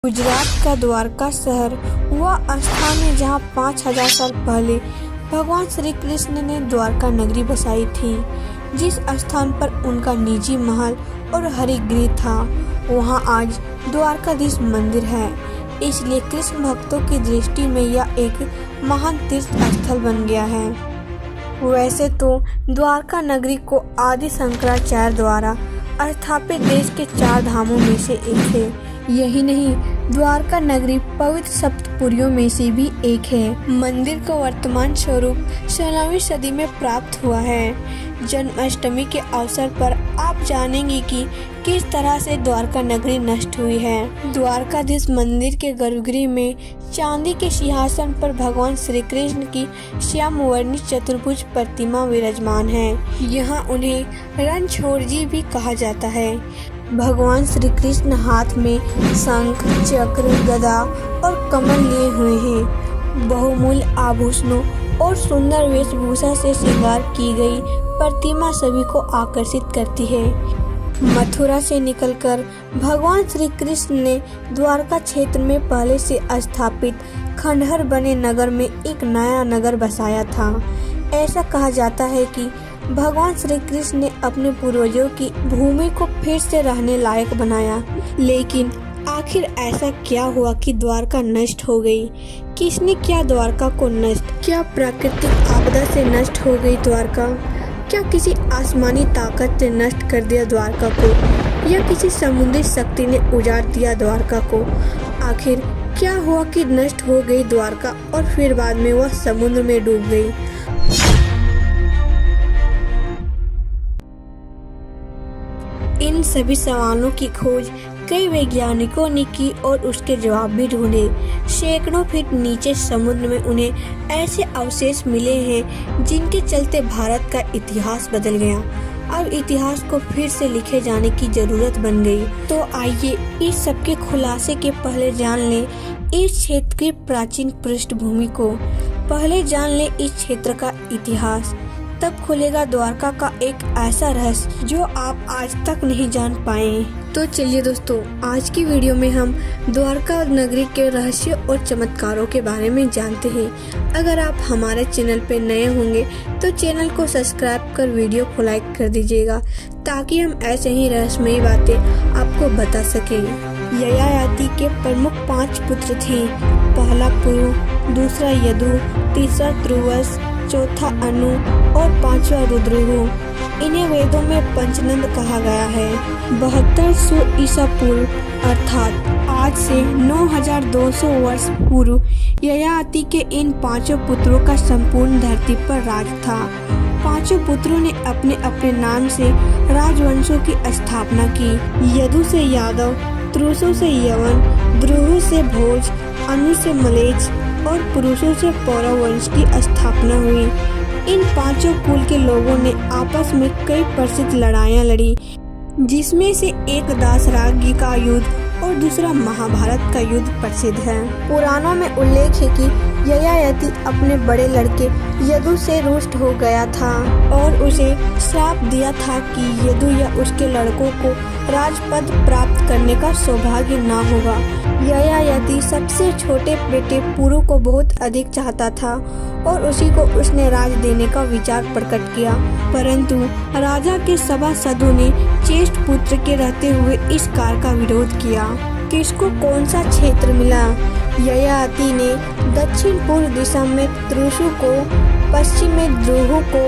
गुजरात का द्वारका शहर वह स्थान है जहाँ 5000 साल पहले भगवान श्री कृष्ण ने द्वारका नगरी बसाई थी। जिस स्थान पर उनका निजी महल और हरिगृह था, वहाँ आज द्वारकाधीश मंदिर है। इसलिए कृष्ण भक्तों की दृष्टि में यह एक महान तीर्थ स्थल बन गया है। वैसे तो द्वारका नगरी को आदि शंकराचार्य द्वारा स्थापित देश के 4 धामों में से एक है। यही नहीं, द्वारका नगरी पवित्र सप्तपुरियों में से भी एक है। मंदिर का वर्तमान स्वरूप 16वीं सदी में प्राप्त हुआ है। जन्माष्टमी के अवसर पर आप जानेंगे कि किस तरह से द्वारका नगरी नष्ट हुई है। द्वारकाधीश मंदिर के गर्भगृह में चांदी के सिंहासन पर भगवान श्री कृष्ण की श्याम वर्णी चतुर्भुज प्रतिमा विराजमान है। यहाँ उन्हें रणछोड़ जी भी कहा जाता है। भगवान श्री कृष्ण हाथ में शंख, चक्र, गदा और कमल लिए हुए हैं। बहुमूल्य आभूषणों और सुंदर वेशभूषा से श्रृंगार की गई प्रतिमा सभी को आकर्षित करती है। मथुरा से निकलकर भगवान श्री कृष्ण ने द्वारका क्षेत्र में पहले से स्थापित खंडहर बने नगर में एक नया नगर बसाया था। ऐसा कहा जाता है कि भगवान श्री कृष्ण ने अपने पूर्वजों की भूमि को फिर से रहने लायक बनाया। लेकिन आखिर ऐसा क्या हुआ कि द्वारका नष्ट हो गई? किसने किया द्वारका को नष्ट? क्या प्राकृतिक आपदा से नष्ट हो गई द्वारका? क्या किसी आसमानी ताकत ने नष्ट कर दिया द्वारका को, या किसी समुद्री शक्ति ने उजाड़ दिया द्वारका को? आखिर क्या हुआ कि नष्ट हो गई द्वारका और फिर बाद में वह समुद्र में डूब गई? इन सभी सवालों की खोज कई वैज्ञानिकों ने की और उसके जवाब भी ढूंढे। सैकड़ों फीट नीचे समुद्र में उन्हें ऐसे अवशेष मिले हैं जिनके चलते भारत का इतिहास बदल गया। अब इतिहास को फिर से लिखे जाने की जरूरत बन गई। तो आइए इस सब के खुलासे के पहले जान लें इस क्षेत्र की प्राचीन पृष्ठभूमि को। पहले जान लें इस क्षेत्र का इतिहास, तब खुलेगा द्वारका का एक ऐसा रहस्य जो आप आज तक नहीं जान पाए। तो चलिए दोस्तों, आज की वीडियो में हम द्वारका नगरी के रहस्य और चमत्कारों के बारे में जानते हैं। अगर आप हमारे चैनल पर नए होंगे तो चैनल को सब्सक्राइब कर वीडियो को लाइक कर दीजिएगा, ताकि हम ऐसे ही रहस्यमयी बातें आपको बता सकें। ययाति के प्रमुख 5 पुत्र थे। पहला पुरु, दूसरा यदु, तीसरा त्रुवस, चौथा अनु और 5वां रुद्रहु। इन्हें वेदों में पंचनंद कहा गया है। 7200 ईसा पूर्व अर्थात आज से 9200 वर्ष पूर्व ययाति के इन 5 पुत्रों का संपूर्ण धरती पर राज था। 5 पुत्रों ने अपने अपने नाम से राजवंशों की स्थापना की। यदु से यादव, त्रुसु से यवन, द्रुहु से भोज, अनु से मलेच्छ और पुरुषों से पौरव वंश की स्थापना हुई। इन 5 कुल के लोगों ने आपस में कई प्रसिद्ध लड़ाइयाँ लड़ी, जिसमें से एक दासरागी का युद्ध और दूसरा महाभारत का युद्ध प्रसिद्ध है। पुराणों में उल्लेख है कि ययाति अपने बड़े लड़के यदु से रुष्ट हो गया था और उसे श्राप दिया था कि यदु या उसके लड़कों को राजपद प्राप्त करने का सौभाग्य न होगा। ययाति सबसे छोटे बेटे पुरु को बहुत अधिक चाहता था और उसी को उसने राज देने का विचार प्रकट किया, परंतु राजा के सभासदों ने ज्येष्ठ पुत्र के रहते हुए इस कार्य का विरोध किया। किसको कौन सा क्षेत्र मिला? ययाति ने दक्षिण पूर्व दिशा में त्रुसु को, पश्चिम में द्रुहु को,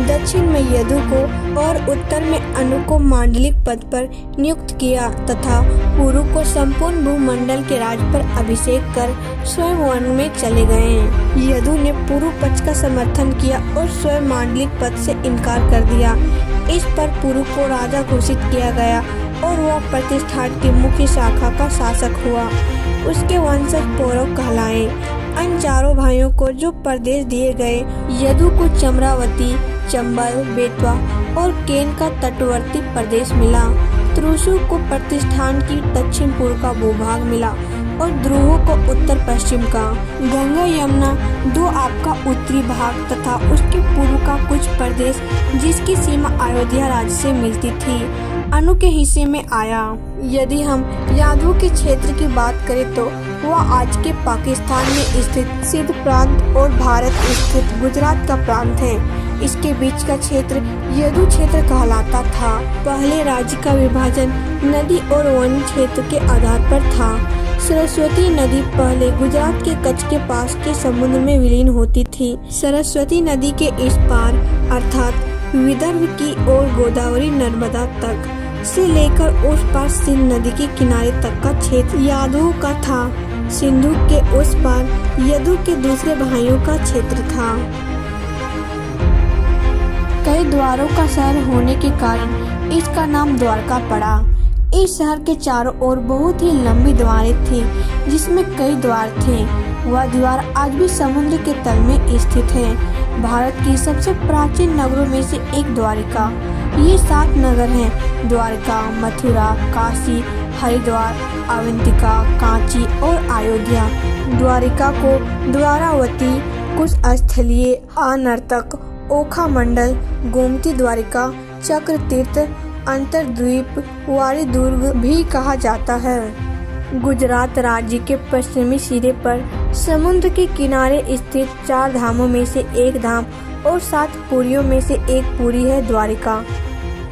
दक्षिण में यदु को और उत्तर में अनु को मांडलिक पद पर नियुक्त किया तथा पुरु को संपूर्ण भूमंडल के राज पर अभिषेक कर स्वयं वन में चले गए। यदु ने पुरु पक्ष का समर्थन किया और स्वयं मांडलिक पद से इनकार कर दिया। इस पर पुरु को राजा घोषित किया गया और वह प्रतिष्ठान की मुख्य शाखा का शासक हुआ। उसके वंशज पौरव कहलाए। अन्य 4 भाइयों को जो प्रदेश दिए गए, यदु को चम्रावती, चंबल, बेतवा और केन का तटवर्ती प्रदेश मिला। त्रुसु को प्रतिष्ठान की दक्षिण पूर्व का भूभाग मिला और ध्रुवों को उत्तर पश्चिम का। गंगा यमुना दो आपका उत्तरी भाग तथा उसके पूर्व का कुछ प्रदेश जिसकी सीमा अयोध्या राज्य से मिलती थी अनु के हिस्से में आया। यदि हम यादवों के क्षेत्र की बात करें तो वह आज के पाकिस्तान में स्थित सिंध प्रांत और भारत स्थित गुजरात का प्रांत है। इसके बीच का क्षेत्र यदु क्षेत्र कहलाता था। पहले राज्य का विभाजन नदी और वन क्षेत्र के आधार पर था। सरस्वती नदी पहले गुजरात के कच्छ के पास के समुद्र में विलीन होती थी। सरस्वती नदी के इस पार अर्थात विदर्भ की ओर गोदावरी नर्मदा तक से लेकर उस पार सिंध नदी के किनारे तक का क्षेत्र यादवों का था। सिंधु के उस पार यदु के दूसरे भाइयों का क्षेत्र था। कई द्वारों का शहर होने के कारण इसका नाम द्वारका पड़ा। इस शहर के चारों ओर बहुत ही लंबी दीवारें थी जिसमें कई द्वार थे। वह दीवार आज भी समुद्र के तल में स्थित है। भारत की सबसे प्राचीन नगरों में से एक द्वारिका। ये 7 नगर हैं: द्वारका, मथुरा, काशी, हरिद्वार, अवंतिका, कांची और अयोध्या। द्वारिका को द्वारावती, कुशस्थलीय, अनर्तक, ओखा मंडल, गोमती द्वारिका, चक्र तीर्थ, अंतरद्वीप, वारी दुर्ग भी कहा जाता है। गुजरात राज्य के पश्चिमी सिरे पर समुद्र के किनारे स्थित 4 धामों में से एक धाम और 7 पुरियों में से एक पुरी है द्वारिका।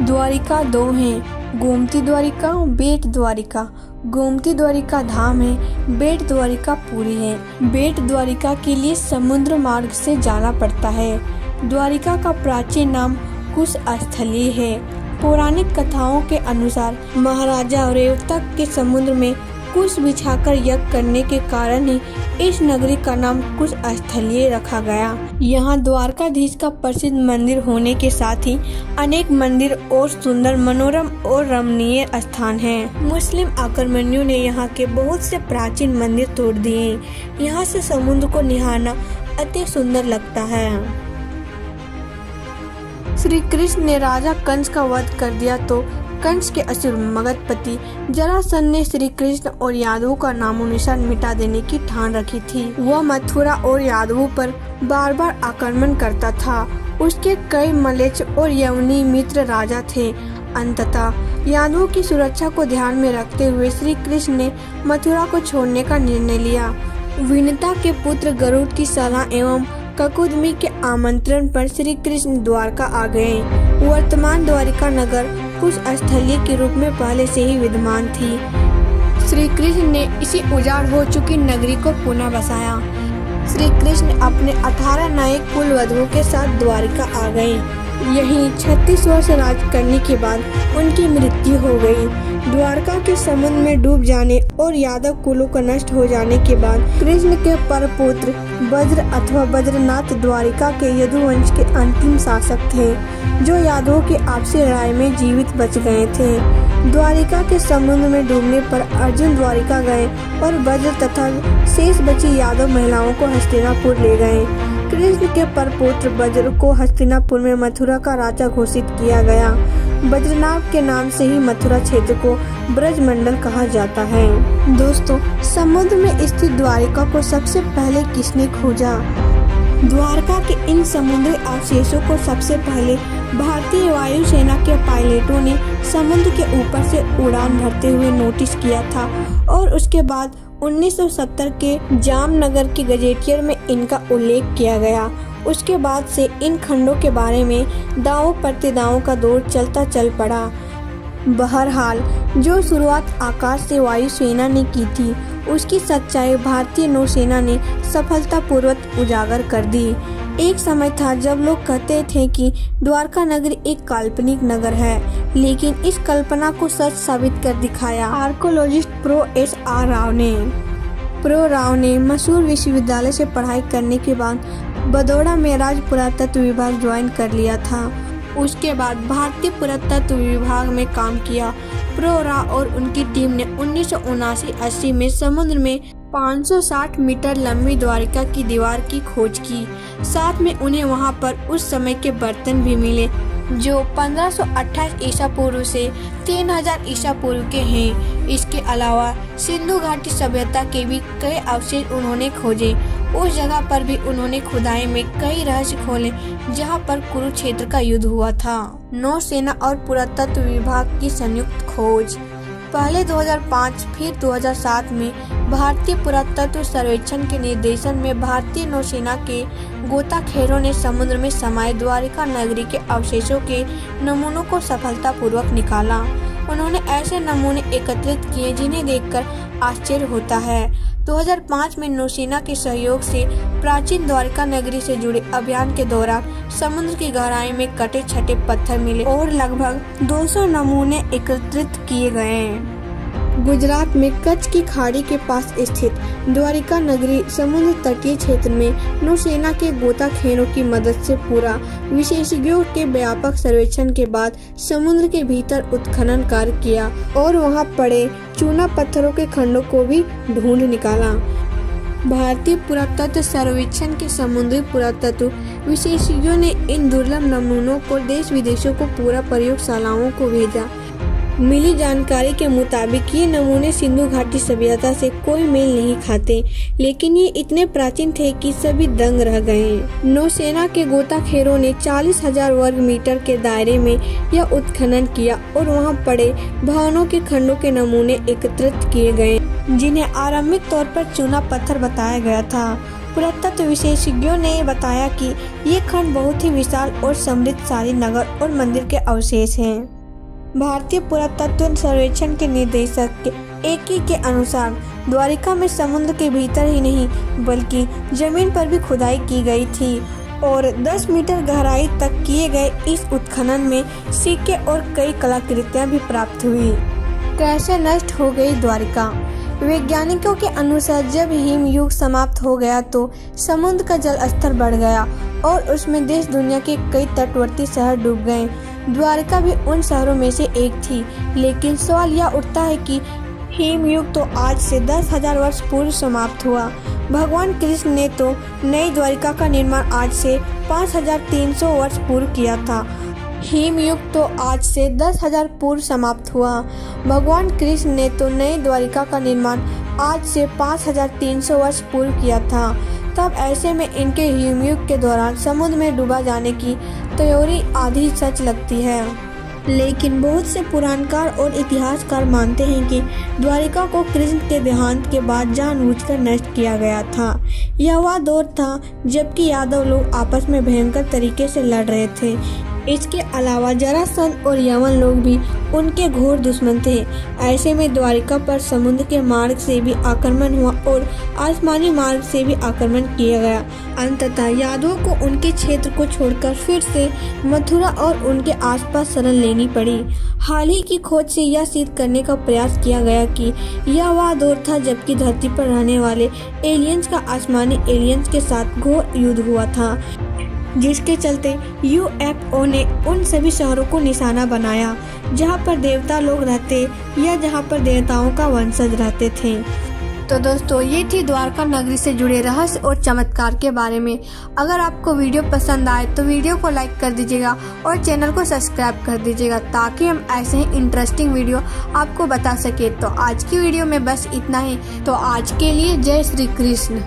द्वारिका 2 हैं: गोमती द्वारिका, बेट द्वारिका। गोमती द्वारिका धाम है, बेट द्वारिका पुरी है। बेट द्वारिका के लिए समुद्र मार्ग से जाना पड़ता है। द्वारिका का प्राचीन नाम कुशस्थली है। पौराणिक कथाओं के अनुसार महाराजा रेवतक के समुद्र में कुश बिछाकर यज्ञ करने के कारण ही इस नगरी का नाम कुशस्थली रखा गया। यहाँ द्वारकाधीश का प्रसिद्ध मंदिर होने के साथ ही अनेक मंदिर और सुंदर, मनोरम और रमणीय स्थान हैं। मुस्लिम आक्रमणियों ने यहाँ के बहुत से प्राचीन मंदिर तोड़ दिए। यहाँ से समुद्र को निहारना अति सुंदर लगता है। श्री कृष्ण ने राजा कंस का वध कर दिया तो कंस के असुर मगधपति जरासंध ने श्री कृष्ण और यादवों का नामो निशान मिटा देने की ठान रखी थी। वह मथुरा और यादवों पर बार बार आक्रमण करता था। उसके कई मलेच्छ और यवनी मित्र राजा थे। अंततः यादवों की सुरक्षा को ध्यान में रखते हुए श्री कृष्ण ने मथुरा को छोड़ने का निर्णय लिया। विनता के पुत्र गरुड़ की सलाह एवं ककुदमी के आमंत्रण पर श्री कृष्ण द्वारका आ गए। वर्तमान द्वारिका नगर कुशस्थली के रूप में पहले से ही विद्यमान थी। श्री कृष्ण ने इसी उजाड़ हो चुकी नगरी को पुनः बसाया। श्री कृष्ण अपने 18 नए कुल वधुओं के साथ द्वारिका आ गए। यहीं 36 वर्ष राज करने के बाद उनकी मृत्यु हो गई। द्वारका के समुद्र में डूब जाने और यादव कुलों का नष्ट हो जाने के बाद कृष्ण के परपुत्र वज्र अथवा वज्रनाथ द्वारिका के यदुवंश के अंतिम शासक थे, जो यादवों की आपसी लड़ाई में जीवित बच गए थे। द्वारिका के समुद्र में डूबने पर अर्जुन द्वारिका गए और वज्र तथा शेष बची यादव महिलाओं को हस्तिनापुर ले गए। कृष्ण के परपुत्र वज्र को हस्तिनापुर में मथुरा का राजा घोषित किया गया। वज्रनाभ के नाम से ही मथुरा क्षेत्र को ब्रजमंडल कहा जाता है। दोस्तों, समुद्र में स्थित द्वारिका को सबसे पहले किसने खोजा? द्वारका के इन समुद्री अवशेषों को सबसे पहले भारतीय वायुसेना के पायलटों ने समुद्र के ऊपर से उड़ान भरते हुए नोटिस किया था और उसके बाद 1970 के जामनगर के गजेटियर में इनका उल्लेख किया गया। उसके बाद से इन खंडों के बारे में दावों प्रतिदावों का दौर चलता चल पड़ा। बहरहाल, जो शुरुआत आकाश से वायुसेना ने की थी, उसकी सच्चाई भारतीय नौसेना ने सफलतापूर्वक उजागर कर दी। एक समय था जब लोग कहते थे कि द्वारका नगरी एक काल्पनिक नगर है, लेकिन इस कल्पना को सच साबित कर दिखाया आर्कोलॉजिस्ट प्रो S.R. राव ने मैसूर विश्वविद्यालय से पढ़ाई करने के बाद बड़ौदा में राज्य पुरातत्व विभाग ज्वाइन कर लिया था। उसके बाद भारतीय पुरातत्व विभाग में काम किया। प्रो राव और उनकी टीम ने 1979-80 में समुद्र में 560 मीटर लंबी द्वारिका की दीवार की खोज की। साथ में उन्हें वहां पर उस समय के बर्तन भी मिले। जो 1528 ईसा पूर्व से 3000 ईसा पूर्व के हैं। इसके अलावा सिंधु घाटी सभ्यता के भी कई अवशेष उन्होंने खोजे। उस जगह पर भी उन्होंने खुदाई में कई रहस्य खोले जहां पर कुरुक्षेत्र का युद्ध हुआ था। नौसेना और पुरातत्व विभाग की संयुक्त खोज। पहले 2005 फिर 2007 में भारतीय पुरातत्व सर्वेक्षण के निर्देशन में भारतीय नौसेना के गोताखोरों ने समुद्र में समाये द्वारिका नगरी के अवशेषों के नमूनों को सफलतापूर्वक निकाला। उन्होंने ऐसे नमूने एकत्रित किए जिन्हें देखकर आश्चर्य होता है। 2005 में नौसेना के सहयोग से प्राचीन द्वारिका नगरी से जुड़े अभियान के दौरान समुद्र की गहराई में कटे छटे पत्थर मिले और लगभग 200 नमूने एकत्रित किए गए। गुजरात में कच्छ की खाड़ी के पास स्थित द्वारिका नगरी समुद्र तटीय क्षेत्र में नौसेना के गोताखोरों की मदद से पूरा विशेषज्ञों के व्यापक सर्वेक्षण के बाद समुद्र के भीतर उत्खनन कार्य किया और वहां पड़े चूना पत्थरों के खंडों को भी ढूंढ निकाला। भारतीय पुरातत्व सर्वेक्षण के समुद्री पुरातत्व विशेषज्ञों ने इन दुर्लभ नमूनों को देश विदेशों को पूरा प्रयोगशालाओं को भेजा। मिली जानकारी के मुताबिक ये नमूने सिंधु घाटी सभ्यता से कोई मेल नहीं खाते, लेकिन ये इतने प्राचीन थे कि सभी दंग रह गए। नौसेना के गोताखोरों ने 40,000 वर्ग मीटर के दायरे में यह उत्खनन किया और वहां पड़े भवनों के खंडों के नमूने एकत्रित किए गए, जिन्हें आरंभिक तौर पर चूना पत्थर बताया गया था। पुरातत्व विशेषज्ञों ने बताया कि ये खंड बहुत ही विशाल और समृद्धशाली नगर और मंदिर के अवशेष हैं। भारतीय पुरातत्व सर्वेक्षण के निदेशक एकी के अनुसार द्वारिका में समुद्र के भीतर ही नहीं बल्कि जमीन पर भी खुदाई की गई थी और 10 मीटर गहराई तक किए गए इस उत्खनन में सिक्के और कई कलाकृतियां भी प्राप्त हुई। कैसे नष्ट हो गई द्वारिका? वैज्ञानिकों के अनुसार जब हिम युग समाप्त हो गया तो समुद्र का जल स्तर बढ़ गया और उसमें देश दुनिया के कई तटवर्ती शहर डूब गए। द्वारिका भी उन शहरों में से एक थी, लेकिन सवाल यह उठता है कि हिम युग तो आज से 10,000 वर्ष पूर्व समाप्त हुआ। भगवान कृष्ण ने तो नई द्वारिका का निर्माण आज से 5,300 वर्ष पूर्व किया था। हिम युग तो आज से 10,000 पूर्व समाप्त हुआ। भगवान कृष्ण ने तो नई द्वारिका का निर्माण आज से 5,300 वर्ष पूर्व किया था। तब ऐसे में इनके हिमयुग के दौरान समुद्र में डूबा जाने की थ्योरी आधी सच लगती है, लेकिन बहुत से पुराणकार और इतिहासकार मानते हैं कि द्वारिका को कृष्ण के देहांत के बाद जानबूझकर नष्ट किया गया था। यह वह दौर था जबकि यादव लोग आपस में भयंकर तरीके से लड़ रहे थे। इसके अलावा जरासंध और यवन लोग भी उनके घोर दुश्मन थे। ऐसे में द्वारिका पर समुद्र के मार्ग से भी आक्रमण हुआ और आसमानी मार्ग से भी आक्रमण किया गया। अंततः यादवों को उनके क्षेत्र को छोड़कर फिर से मथुरा और उनके आसपास शरण लेनी पड़ी। हाल ही की खोज से यह सिद्ध करने का प्रयास किया गया कि यह वह दौर था जबकि धरती पर रहने वाले एलियंस का आसमानी एलियंस के साथ घोर युद्ध हुआ था, जिसके चलते UFO ने उन सभी शहरों को निशाना बनाया जहां पर देवता लोग रहते या जहां पर देवताओं का वंशज रहते थे। तो दोस्तों, ये थी द्वारका नगरी से जुड़े रहस्य और चमत्कार के बारे में। अगर आपको वीडियो पसंद आए तो वीडियो को लाइक कर दीजिएगा और चैनल को सब्सक्राइब कर दीजिएगा ताकि हम ऐसे ही इंटरेस्टिंग वीडियो आपको बता सके। तो आज की वीडियो में बस इतना ही। तो आज के लिए जय श्री कृष्ण।